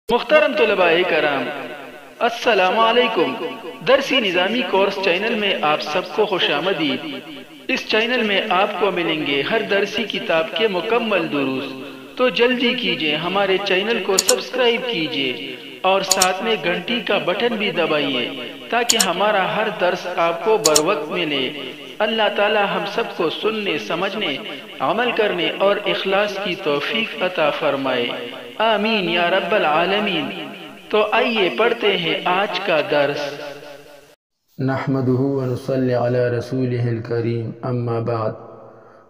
محترم طلباء کرام، السلام علیکم۔ درسی نظامی کورس چینل میں آپ سب کو خوش آمدید۔ اس چینل میں آپ کو ملیں گے ہر درسی کتاب کے مکمل دروس، تو جلدی کیجئے ہمارے چینل کو سبسکرائب کیجئے اور ساتھ میں گھنٹی کا بٹن بھی دبائیے تاکہ ہمارا ہر درس آپ کو بروقت ملے۔ اللہ تعالی ہم سب کو سننے، سمجھنے، عمل کرنے اور اخلاص کی توفیق عطا فرمائے، آمین یا رب العالمین۔ تو آئیے پڑھتے ہیں آج کا درس۔ نحمده ونصلي على رسوله الكريم، اما بعد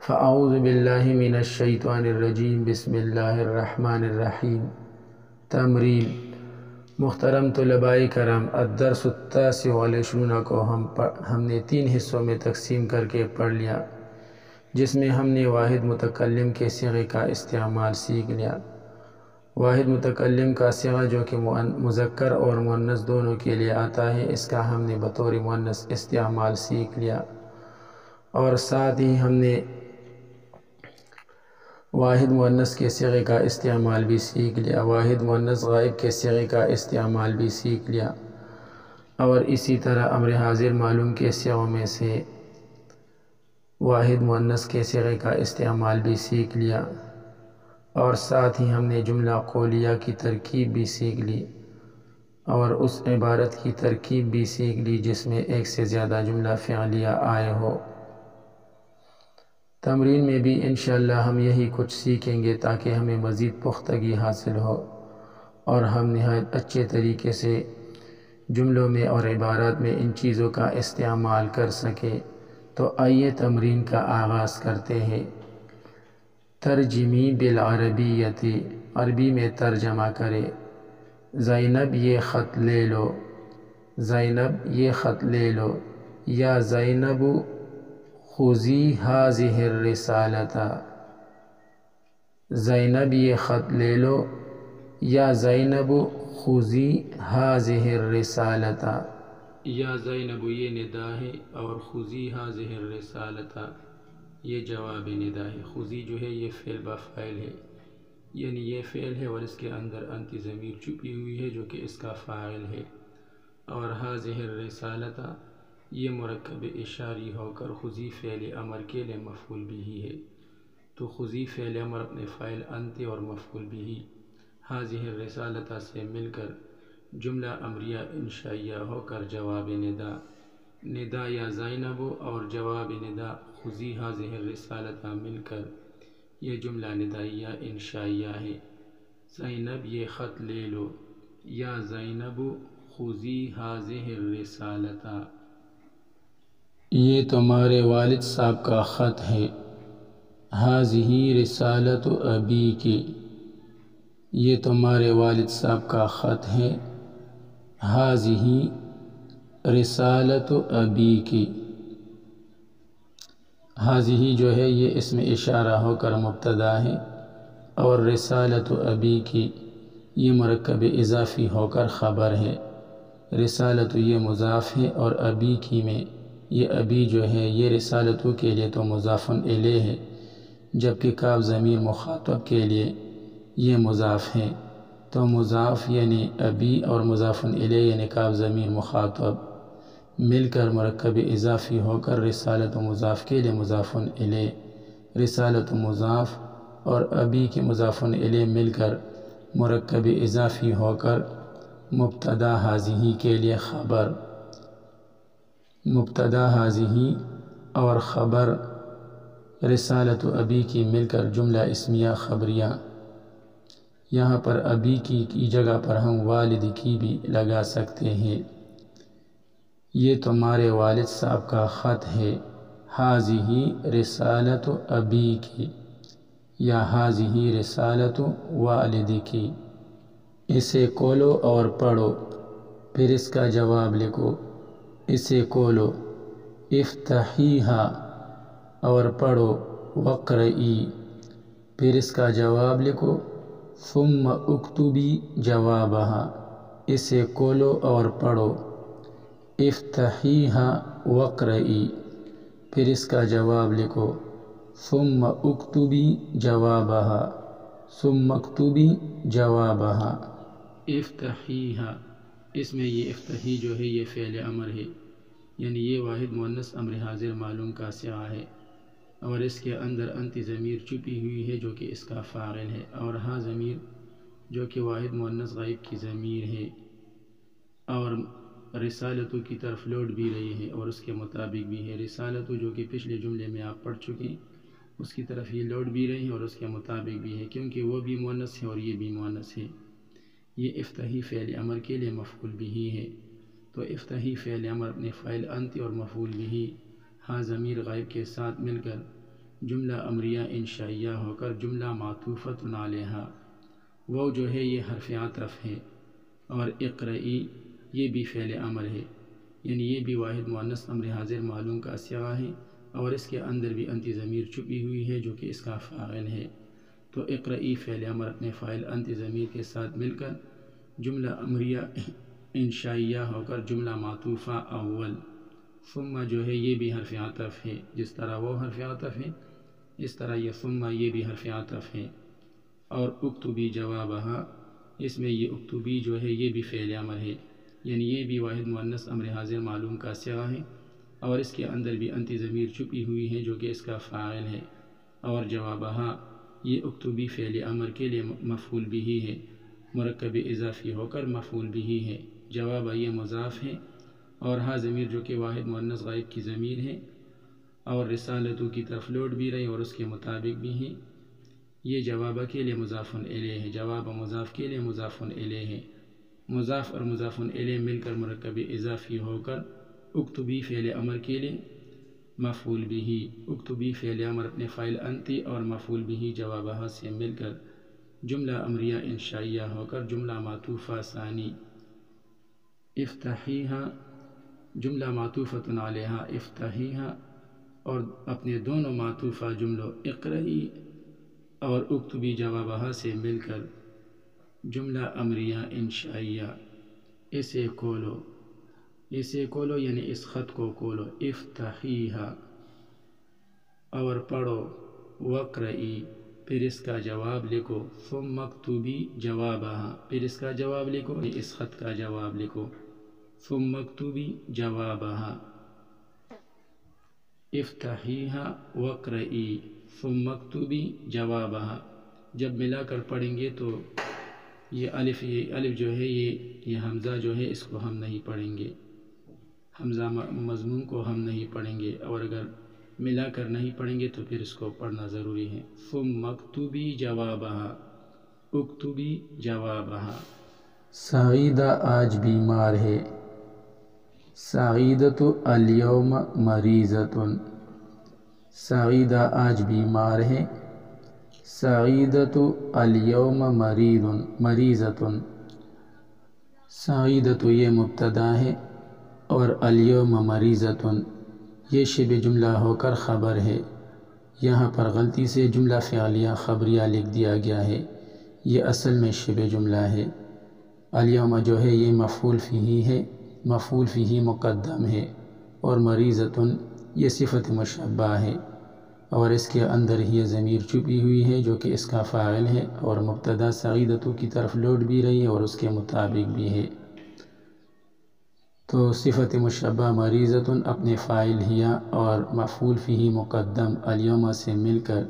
فاعوذ باللہ من الشیطان الرجیم، بسم اللہ الرحمن الرحیم۔ تمرین۔ محترم طلباء کرام، الدرس التاسع والعشرون کو ہم نے 3 حصوں میں تقسیم کر کے پڑھ لیا، جس میں ہم نے واحد متکلم کے صیغے کا استعمال سیکھ لیا۔ واحد متکلم کا صیغہ جو کہ مذکر اور مؤنث دونوں کے لیے آتا ہے، اس کا ہم نے بطور مؤنث استعمال سیکھ لیا، اور ساتھ ہی ہم نے واحد مؤنث کے صیغے کا استعمال بھی سیکھ لیا، واحد مؤنث غائب کے صیغے کا استعمال بھی سیکھ لیا، اور اسی طرح امر حاضر معلوم کے صیغوں میں سے واحد مؤنث کے صیغے کا استعمال بھی سیکھ لیا، اور ساتھ ہی ہم نے جملہ قولیہ کی ترکیب بھی سیکھ لی، اور اس عبارت کی ترکیب بھی سیکھ لی جس میں ایک سے زیادہ جملہ فعلیہ آئے ہو۔ تمرین میں بھی انشاءاللہ ہم یہی کچھ سیکھیں گے تاکہ ہمیں مزید پختگی حاصل ہو اور ہم نہایت اچھے طریقے سے جملوں میں اور عبارات میں ان چیزوں کا استعمال کر سکیں۔ تو آئیے تمرین کا آغاز کرتے ہیں۔ ترجمی بالعربیت، عربی میں ترجمہ کرے۔ زینب یہ خط لے لو، زینب یہ خط لے لو، یا زینب خذی ہذہ الرسالۃ، زینب یہ خط لے لو، یا زینب خذی ہذہ الرسالۃ، یا زینب یہ ندا ہے اور خذی ہذہ الرسالۃ یہ جواب ندا ہے۔ خذی جو ہے یہ فعل بفاعل ہے، یعنی یہ فعل ہے اور اس کے اندر انت ضمیر چھپی ہوئی ہے جو کہ اس کا فاعل ہے، اور ہذہ الرسالۃ یہ مرکب اشاری ہو کر خذی فعل امر کے لیے مفعول بھی ہے، تو خذی فعل امر اپنے فاعل انت اور مفعول بھی ہذہ الرسالۃ سے مل کر جملہ امریہ انشائیہ ہو کر جواب ندا، ندا یا زینب اور جواب ندا خذی ہذہ الرسالۃ مل کر یہ جملہ ندائیہ انشائیہ ہے۔ زینب یہ خط لے لو، یا زینب خذی ہذہ الرسالۃ، یہ تمہارے والد صاحب کا خط ہے۔ ہذہ رسالۃ ابیک، یہ تمہارے والد صاحب کا خط ہے۔ ہذہ رسالۃ ابیک، ہذہ جو ہے یہ اسم اشارہ ہو کر مبتدا ہے، اور رسالۃ ابیک یہ مرکب اضافی ہو کر خبر ہے۔ رسالت یہ مضاف ہے اور ابیک میں یہ ابی جو ہے یہ رسالت کے لیے تو مضاف الیہ ہے، جبکہ کاف ضمیر مخاطب کے لیے یہ مضاف ہے، تو مضاف یعنی ابی اور مضاف الیہ یعنی کاف ضمیر مخاطب مل کر مرکب اضافی ہو کر رسالت مضاف کے لیے مضاف الیہ، رسالت مضاف اور ابی کے مضاف الیہ مل کر مرکب اضافی ہو کر مبتدا ہذہ کے لیے خبر، مبتدا ہذہ اور خبر رسالت ابی کی مل کر جملہ اسمیہ خبریہ۔ یہاں پر ابی کی جگہ پر ہم والد کی بھی لگا سکتے ہیں۔ یہ تمہارے والد صاحب کا خط ہے۔ ہذہ رسالۃ ابیک، یا ہذہ رسالۃ والدک، اسے کھولو اور پڑھو، پھر اس کا جواب لکھو۔ اسے کھولو، افتحیھا، اور پڑھو، وقرئی، پھر اس کا جواب لکھو۔ ثم اکتبی جوابھا، اسے کھولو اور پڑھو۔ افتحیھا وقرئی، پھر اس کا جواب لکھو۔ ثم اکتبی جوابھا، ثم اکتبی جوابھا۔ افتحیہا، اس میں یہ افتحی جو ہے یہ فعل امر ہے، یعنی یہ واحد مؤنث امر حاضر معلوم کا صیغہ ہے، اور اس کے اندر انت ضمیر چھپی ہوئی ہے جو کہ اس کا فاعل ہے، اور ہا ضمیر جو کہ واحد مؤنث غائب کی ضمیر ہے، اور رسالتو کی طرف لوٹ بھی رہی ہے اور اس کے مطابق بھی ہے۔ رسالتو جو کہ پچھلے جملے میں آپ پڑھ چکے، اس کی طرف یہ لوٹ بھی رہی ہے اور اس کے مطابق بھی ہے، کیونکہ وہ بھی مؤنث ہے اور یہ بھی مؤنث ہے۔ یہ افتحی فعل امر کے لیے مفعول بھی ہے، تو افتحی فعل امر اپنے فاعل انت اور مفعول بھی ہا ضمیر غائب کے ساتھ مل کر جملہ امریہ انشائیہ ہو کر جملہ معطوفۃ علیہا، وہ جو ہے یہ حرف عطف ہے، اور اقرئی یہ بھی فعل امر ہے، یعنی یہ بھی واحد مؤنث امر حاضر معلوم کا صیغہ ہے، اور اس کے اندر بھی انت ضمیر چھپی ہوئی ہے جو کہ اس کا فاعل ہے۔ تو اقرئی فعل امر اپنے فاعل انت ضمیر کے ساتھ مل کر جملہ امریہ انشائیہ ہو کر جملہ معطوفہ اول، ثم جو ہے یہ بھی حرف عطف ہے، جس طرح وہ حرف عطف ہے اس طرح یہ ثم یہ بھی حرف عطف ہے، اور اکتبی جوابہا، اس میں یہ اکتبی جو ہے یہ بھی فعل امر ہے، یعنی یہ بھی واحد مؤنث امر حاضر معلوم کا صیغہ ہے، اور اس کے اندر بھی انت ضمیر چھپی ہوئی ہے جو کہ اس کا فاعل ہے، اور جوابہا یہ اکتبی فعل امر کے لیے مفعول بھی ہے، مرکب اضافی ہو کر مفعول بھی ہے، جواب یہ مضاف ہے، اور ہا ضمیر جو کہ واحد مؤنث غائب کی ضمیر ہے اور رسالتو کی طرف لوٹ بھی رہی اور اس کے مطابق بھی ہے، یہ جواب کے لیے مضاف الیہ ہے، جواب مضاف کے لیے مضاف الیہ ہے، مضاف اور مضاف الیہ مل کر مرکب اضافی ہو کر اکتبی فعل امر کے لیے مفعول بھی، اکتبی فعل امر اپنے فاعل انتی اور مفعول بھی جوابہ سے مل کر جملہ امریہ انشائیہ ہو کر جملہ معطوفہ ثانی، افتحیہا جملہ معطوفۃ علیہا افتحیہا، اور اپنے دونوں معطوفہ جملوں اقرئی اور اکتبی جوابہ سے مل کر جملہ امریہ انشائیہ، اسے کھولو یعنی اس خط کو کھولو، افتحیہا اور پڑھو، وقرئی پھر اس کا جواب لکھو، ثم اکتبی جوابہا پھر اس کا جواب لکھو، اس خط کا جواب لکھو، ثم اکتبی جوابہا، افتحیہا وقرئی ثم اکتبی جوابہا۔ جب ملا کر پڑھیں گے تو یہ الف جو ہے یہ حمزہ جو ہے اس کو ہم نہیں پڑھیں گے، حمزہ مضموم کو ہم نہیں پڑھیں گے، اور اگر ملا کر نہیں پڑھیں گے تو پھر اس کو پڑھنا ضروری ہے، ثم اکتبی جوابہا، اکتبی جوابہا۔ سعیدہ آج بیمار ہے، سعیدۃ الیوم مریضۃ، سعیدہ آج بیمار ہے، سعیدۃ الیوم مریضۃ، سعیدۃ یہ مبتدا ہے اور الیوم مریضۃ یہ شبہ جملہ ہو کر خبر ہے، یہاں پر غلطی سے جملہ فعلیہ خبریہ لکھ دیا گیا ہے، یہ اصل میں شبہ جملہ ہے۔ الیوم جو ہے یہ مفعول فیہ ہے، مفعول فیہ مقدم ہے، اور مریضۃ یہ صفت مشبہ ہے، اور اس کے اندر ہی ضمیر چھپی ہوئی ہے جو کہ اس کا فاعل ہے، اور مبتدا سعیدۃ کی طرف لوٹ بھی رہی ہے اور اس کے مطابق بھی ہے۔ تو صفت مشبہ مریضۃ اپنے فاعل ہیا اور مفعول فیہ مقدم الیوم سے مل کر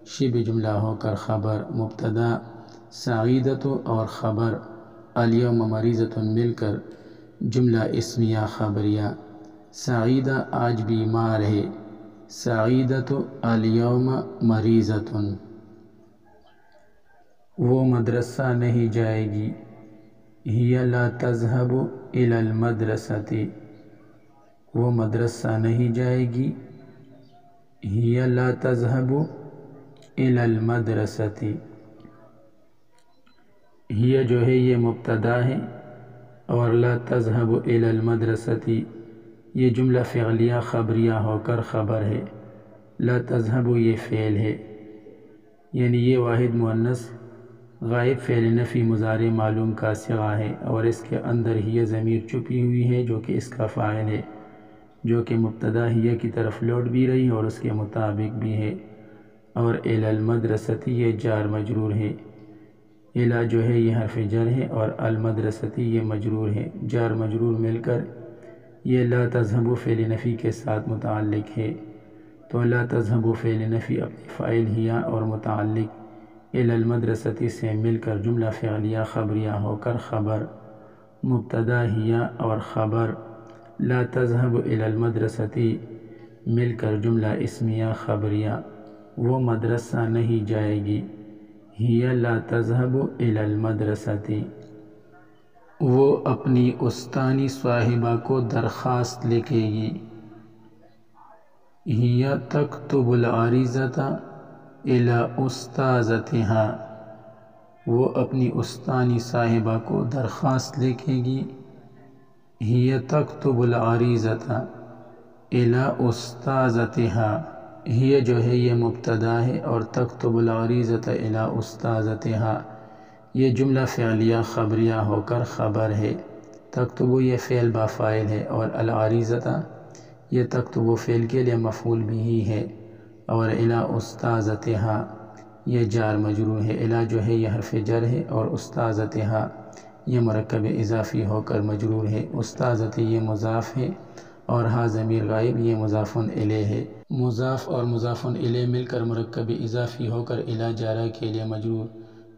شبہ جملہ ہو کر خبر، مبتدا سعیدۃ اور خبر الیوم مریضۃ مل کر جملہ اسمیہ خبریہ، سعیدہ آج بیمار ہے، سعیدۃ الیوم مریضۃ، وہ مدرسہ نہیں جائے گی، ہی لا تذهب الی المدرسۃ، وہ مدرسہ نہیں جائے گی، ہی لا تذهب الی المدرسۃ، ہی جو ہے یہ مبتدا ہے اور لا تذهب الی المدرسۃ یہ جملہ فعلیہ خبریہ ہو کر خبر ہے، لا تذهب یہ فعل ہے، یعنی یہ واحد مؤنث غائب فعل نفی مضارع معلوم کا صیغہ ہے، اور اس کے اندر ہی ضمیر چھپی ہوئی ہے جو کہ اس کا فاعل ہے، جو کہ مبتدا ہی کی طرف لوٹ بھی رہی اور اس کے مطابق بھی ہے، اور الی المدرسۃ یہ جار مجرور ہے، الا جو ہے یہ حرف جر ہے اور المدرستی یہ مجرور ہے، جار مجرور مل کر یہ لا تذهب فعل نفی کے ساتھ متعلق ہے۔ تو لا تذهب فعل نفی اپنی فاعل ہیا اور متعلق الی المدرستی سے مل کر جملہ فعلیہ خبریہ ہو کر خبر مبتدا ہیا اور خبر لا تذهب الی المدرستی مل کر جملہ اسمیہ خبریہ وہ مدرسہ نہیں جائے گی، ہی لا تذهب الی المدرستی وہ اپنی استانی صاحبہ کو درخواست لکھے گی، ہی تکتب العریضۃ الی استاذتها وہ اپنی استانی صاحبہ کو درخواست لکھے گی، ہی تکتب العریضۃ الی استاذتها ہی جو ہے یہ مبتدا ہے اور تکتب العریضۃ الی استاذتها یہ جملہ فعلیہ خبریہ ہو کر خبر ہے، تکتب یہ فعل با فاعل ہے اور العریضۃ یہ تکتب فعل کے لیے مفعول بھی ہے اور الی استاذتها یہ جار مجرور ہے، الی جو ہے یہ حرف جر ہے اور استاذتها یہ مرکب اضافی ہو کر مجرور ہے، استاذت یہ مضاف ہے اور ہا ضمیر غائب یہ مضاف الیہ ہے، مضاف اور مضاف الیہ مل کر مرکب اضافی ہو کر الی جارہ کے لیے مجرور،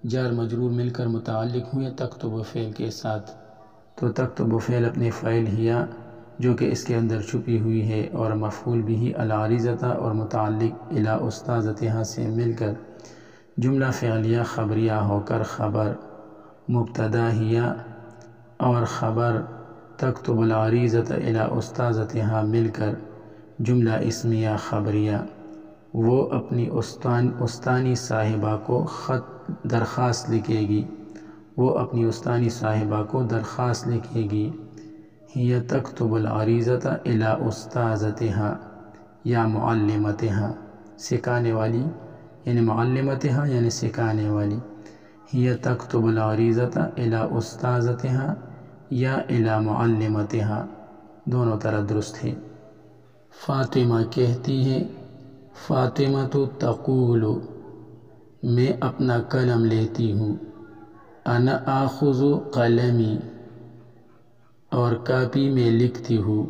جار مجرور مل کر متعلق ہوئے تکتب فعل کے ساتھ۔ تو تکتب فعل اپنے فاعل ہیا جو کہ اس کے اندر چھپی ہوئی ہے اور مفعول بھی العریضۃ اور متعلق الی استاذتها سے مل کر جملہ فعلیہ خبریہ ہو کر خبر مبتدا ہیا اور خبر تکتب العریضۃ الی استاذتها مل کر جملہ اسمیہ خبریہ وہ اپنی استانی صاحبہ کو خط درخواست لکھے گی، وہ اپنی استانی صاحبہ کو درخواست لکھے گی، ہی تکتب العریضۃ الی استاذتها یا معلمتها سکھانے والی یعنی معلمتها یعنی سکھانے والی، ہی تکتب العریضۃ الی استاذتها یا الی معلمتها دونوں طرح درست ہے۔ فاطمہ کہتی ہے، فاطمہ تقول میں اپنا قلم لیتی ہوں، انا آخذ قلمی اور کاپی میں لکھتی ہوں،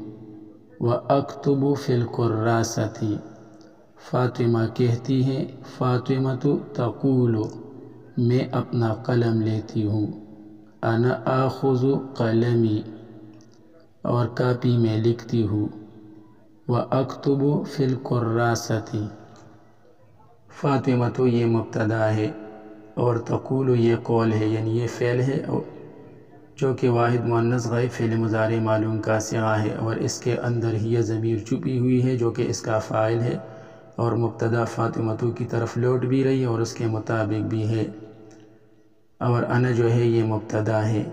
واکتب فی الکراسۃ فاطمہ کہتی ہے، فاطمہ تقول میں اپنا قلم لیتی ہوں، انا آخذ قلمی اور کاپی میں لکھتی ہوں، واکتب فی الکراسۃ فاطمہ تو یہ مبتدا ہے اور تقول یہ قول ہے، یعنی یہ فعل ہے جو کہ واحد مؤنث غائب فعل مضارع معلوم کا صیغہ ہے اور اس کے اندر ہی ضمیر چھپی ہوئی ہے جو کہ اس کا فاعل ہے اور مبتدا فاطمہ تو کی طرف لوٹ بھی رہی ہے اور اس کے مطابق بھی ہے، اور انا جو ہے یہ مبتدا ہے،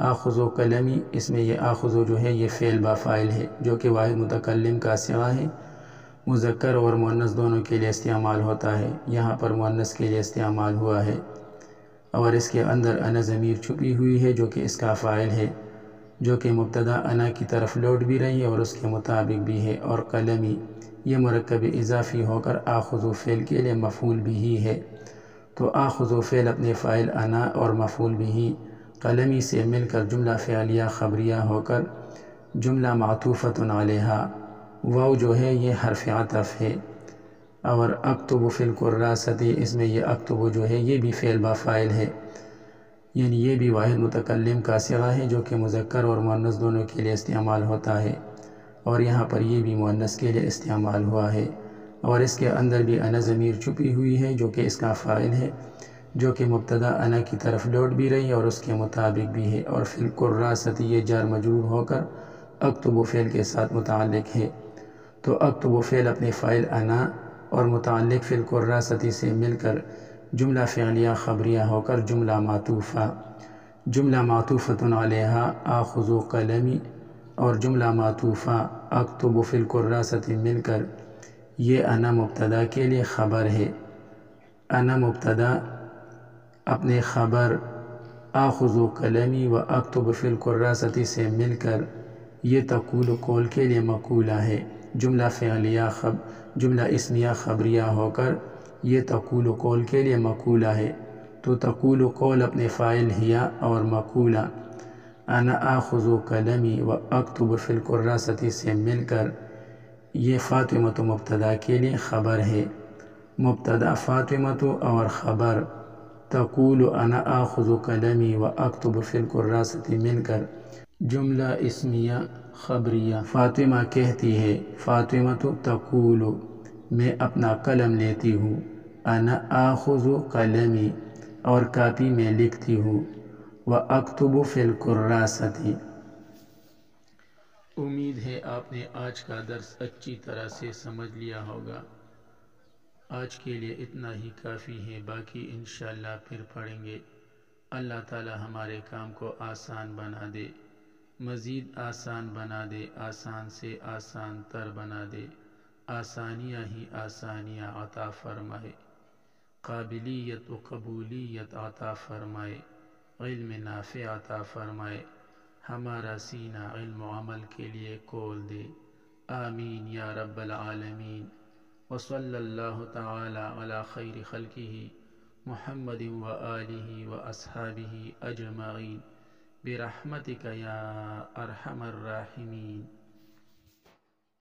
آخذ قلمی اس میں یہ آخذ جو ہے یہ فعل با فاعل ہے جو کہ واحد متکلم کا صیغہ ہے، مذکر اور مؤنث دونوں کے لیے استعمال ہوتا ہے، یہاں پر مؤنث کے لیے استعمال ہوا ہے اور اس کے اندر انا ضمیر چھپی ہوئی ہے جو کہ اس کا فاعل ہے جو کہ مبتدا انا کی طرف لوٹ بھی رہی ہے اور اس کے مطابق بھی ہے، اور قلمی یہ مرکب اضافی ہو کر آخذ فعل کے لیے مفعول بھی ہے، تو آخذ فعل اپنے فاعل انا اور مفعول بھی قلمی سے مل کر جملہ فعلیہ خبریہ ہو کر جملہ معطوفۃ علیہا، واو جو ہے یہ حرف عطف ہے، اور اکتب فی الکراسۃ اس میں یہ اکتب جو ہے یہ بھی فعل با فاعل ہے، یعنی یہ بھی واحد متکلم کا صیغہ ہے جو کہ مذکر اور مؤنث دونوں کے لیے استعمال ہوتا ہے، اور یہاں پر یہ بھی مؤنث کے لیے استعمال ہوا ہے، اور اس کے اندر بھی انا ضمیر چھپی ہوئی ہے جو کہ اس کا فاعل ہے جو کہ مبتدا انا کی طرف لوٹ بھی رہی ہے اور اس کے مطابق بھی ہے، اور فی الکراسۃ یہ جار مجرور ہو کر اکتب فعل کے ساتھ متعلق ہے، تو اکتب فعل اپنے فاعل انا اور متعلق فی الکراسۃ سے مل کر جملہ فعلیہ خبریہ ہو کر جملہ معطوفہ، جملہ معطوفۃ علیہا آخذ قلمی اور جملہ معطوفہ اکتب فی الکراسۃ مل کر یہ انا مبتدا کے لیے خبر ہے، انا مبتدا اپنے خبر آخذ قلمی و اکتب فی الکراسۃ سے مل کر یہ تقول قول کے لیے مقولہ ہے، جملہ فعلیہ جملہ اسمیہ خبریہ ہو کر یہ تقول قول کے لیے مقولہ ہے، تو تقول قول اپنے فاعل ہیا اور مقولہ انا آخذ قلمی و اکتب فی الکراست سے مل کر یہ فاطمۃ مبتدا کے لیے خبر ہے۔ مبتدا فاطمۃ اور خبر تقول انا آخذ قلمی و اکتب فی الکراست مل کر جملہ اسمیہ خبریہ۔ فاطمہ کہتی ہے، فاطمۃ تقول میں اپنا قلم لیتی ہوں، انا آخذ قلمی اور کاپی میں لکھتی ہوں، و اکتب فی الکراست۔ امید ہے آپ نے آج کا درس اچھی طرح سے سمجھ لیا ہوگا۔ آج کے لیے اتنا ہی کافی ہے، باقی انشاءاللہ پھر پڑھیں گے۔ اللہ تعالی ہمارے کام کو آسان بنا دے، مزید آسان بنا دے، آسان سے آسان تر بنا دے، آسانیاں ہی آسانیاں عطا فرمائے، قابلیت و قبولیت عطا فرمائے، علم نافع عطا فرمائے، ہمارا سینہ علم و عمل کے لیے کھول دے۔ آمین یا رب العالمین۔ وصلی اللہ تعالی علی خیر خلقہ محمد و آلہ و اصحابہ اجمعین برحمتک یا ارحم الراحمین۔